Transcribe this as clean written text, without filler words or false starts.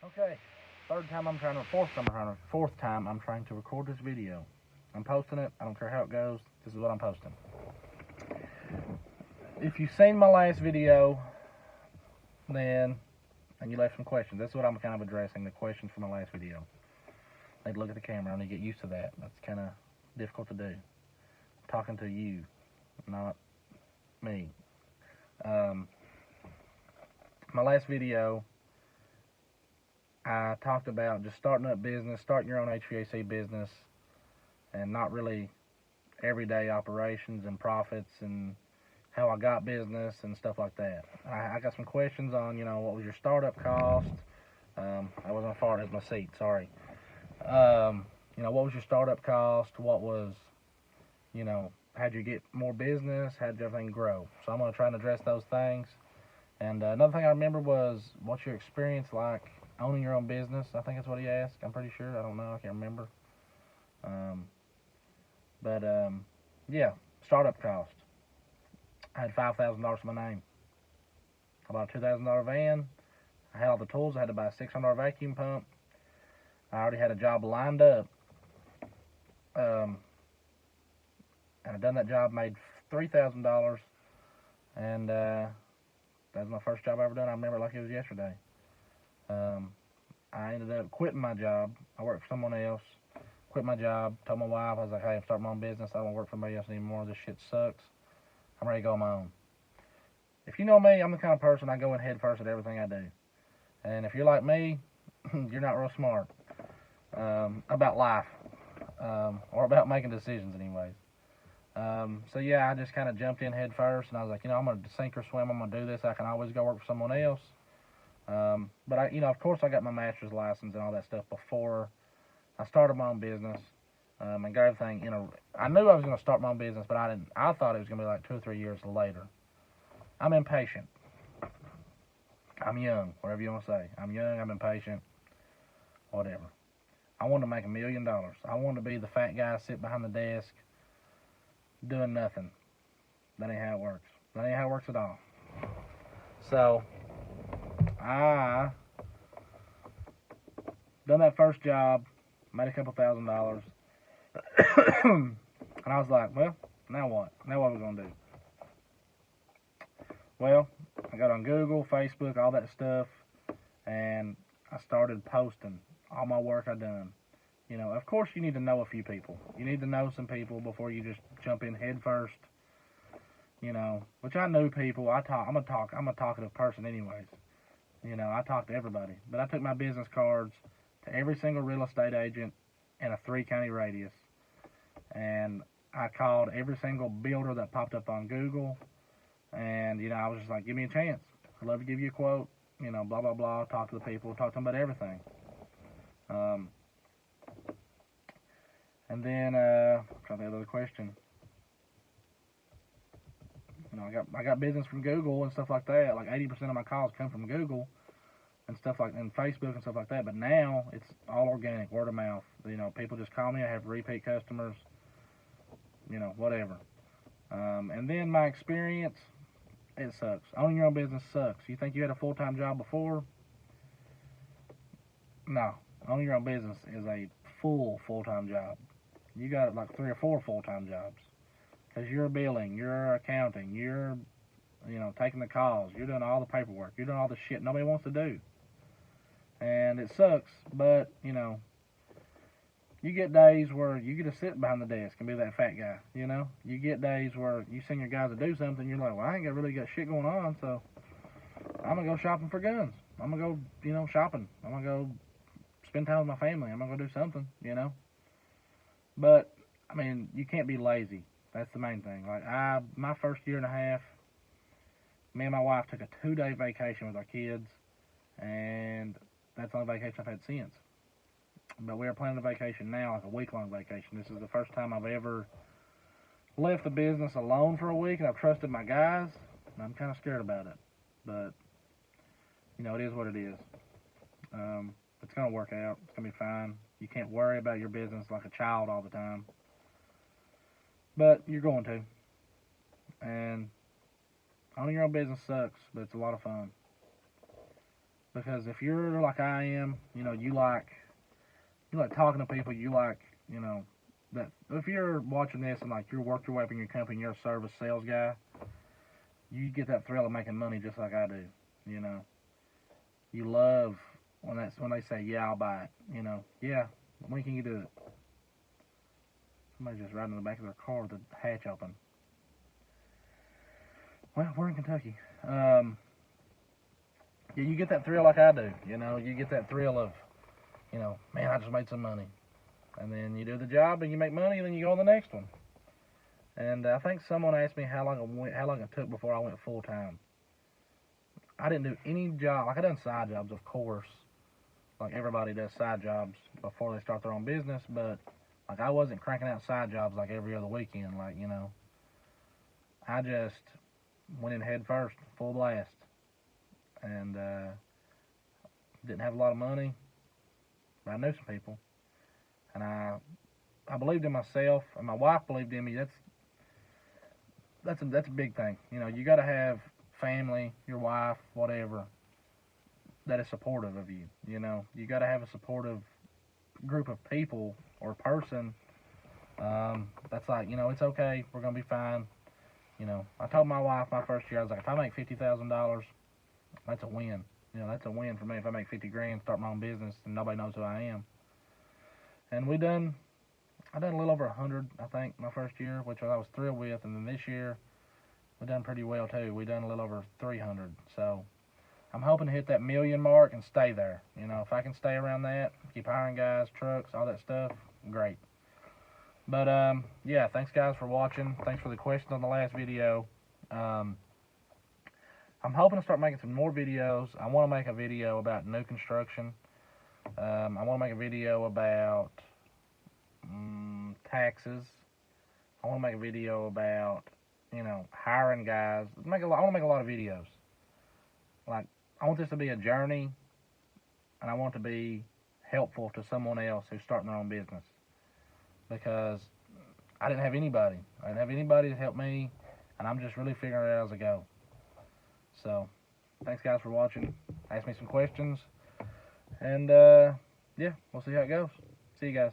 Okay, fourth time I'm trying to record this video. I'm posting it. I don't care how it goes. This is what I'm posting. If you've seen my last video, and you left some questions, that's what I'm kind of addressing, the questions from my last video. I need to look at the camera. I need to get used to that. That's kind of difficult to do. I'm talking to you, not me. My last video, I talked about just starting up business, starting your own HVAC business, and not really everyday operations and profits and how I got business and stuff like that. I got some questions on, what was your startup cost? I wasn't far as my seat, sorry. What was your startup cost? What was, how'd you get more business? How'd everything grow? So I'm going to try and address those things. And another thing I remember was, what's your experience like owning your own business? I think that's what he asked. I'm pretty sure. I don't know. I can't remember. Yeah, startup cost. I had $5,000 to my name. I bought a $2,000 van. I had all the tools. I had to buy a $600 vacuum pump. I already had a job lined up. And I done that job, made $3,000. And that was my first job I ever done. I remember it like it was yesterday. I ended up quitting my job. I worked for someone else. Quit my job. Told my wife, I was like, hey, I'm starting my own business. I don't want to work for anybody else anymore. This shit sucks. I'm ready to go on my own. If you know me, I'm the kind of person I go in head first at everything I do. And if you're like me, you're not real smart about life or about making decisions anyways. So yeah, I just kind of jumped in head first, and I was like, I'm going to sink or swim. I'm going to do this. I can always go work for someone else. But of course I got my master's license and all that stuff before I started my own business. And got everything, I knew I was going to start my own business, but I thought it was going to be like 2 or 3 years later. I'm impatient. I'm young, whatever you want to say. I'm young, I'm impatient, whatever. I wanted to make $1 million. I wanted to be the fat guy sitting behind the desk doing nothing. That ain't how it works. That ain't how it works at all. So, I done that first job, made a couple $1,000s, and I was like, well, now what? Now what are we going to do? Well, I got on Google, Facebook, all that stuff, and I started posting all my work I done. Of course you need to know a few people. You need to know some people before you just jump in head first. Which I knew people. I'm a talkative person anyways. I talk to everybody. But I took my business cards to every single real estate agent in a 3-county radius. And I called every single builder that popped up on Google. And, I was just like, give me a chance. I'd love to give you a quote. Blah, blah, blah. Talk to the people. Talk to them about everything. And then, trying to think of the other question. I got business from Google and stuff like that. Like 80% of my calls come from Google and stuff like, and Facebook and stuff like that. But now it's all organic, word of mouth. People just call me. I have repeat customers. Whatever. And then my experience, it sucks. Owning your own business sucks. You think you had a full-time job before? No. Owning your own business is a full-time job. You got like 3 or 4 full-time jobs. Because you're billing, you're accounting, you're, taking the calls, you're doing all the paperwork, you're doing all the shit nobody wants to do. And it sucks, but, you get days where you get to sit behind the desk and be that fat guy, You get days where you send your guys to do something, you're like, well, I ain't really got shit going on, so I'm going to go shopping for guns. I'm going to go, shopping. I'm going to go spend time with my family. I'm going to go do something, But, you can't be lazy. That's the main thing. Like, my first year and a half, me and my wife took a 2-day vacation with our kids, and that's the only vacation I've had since. But we are planning a vacation now, like a week-long vacation. This is the first time I've ever left the business alone for a week, and I've trusted my guys, and I'm kind of scared about it. But, it is what it is. It's going to work out. It's going to be fine. You can't worry about your business like a child all the time. But you're going to. And owning your own business sucks, but it's a lot of fun. Because if you're like I am, you like talking to people, you like, that if you're watching this and like you're worked your way up in your company, you're a service sales guy, you get that thrill of making money just like I do. You love when they say, yeah, I'll buy it. Yeah, when can you do it? Somebody's just riding in the back of their car with the hatch open. Well, we're in Kentucky. Yeah, you get that thrill like I do. You get that thrill of, man, I just made some money. And then you do the job and you make money, and then you go on the next one. And I think someone asked me how long it took before I went full time. I didn't do any job. Like, I done side jobs, of course. Like everybody does side jobs before they start their own business, but like I wasn't cranking out side jobs like every other weekend. Like, I just went in head first, full blast, and didn't have a lot of money, but I knew some people, and I believed in myself, and my wife believed in me. That's a big thing. You got to have family, your wife, whatever, that is supportive of you. You got to have a supportive group of people or person that's like, it's okay, we're gonna be fine. I told my wife my first year, I was like, if I make $50,000, that's a win. That's a win for me. If I make 50 grand, start my own business, and nobody knows who I am. And I done a little over 100, I think, my first year, which I was thrilled with. And then this year, we done pretty well too. We done a little over 300. So I'm hoping to hit that million mark and stay there. If I can stay around that, keep hiring guys, trucks, all that stuff, great. But yeah, thanks guys for watching. Thanks for the questions on the last video. I'm hoping to start making some more videos. I want to make a video about new construction. I want to make a video about taxes. I want to make a video about, hiring guys. I want to make a lot of videos. Like, I want this to be a journey, and I want it to be helpful to someone else who's starting their own business. Because I didn't have anybody. I didn't have anybody to help me, and I'm just really figuring it out as I go. So, thanks guys for watching. Ask me some questions, and yeah, we'll see how it goes. See you guys.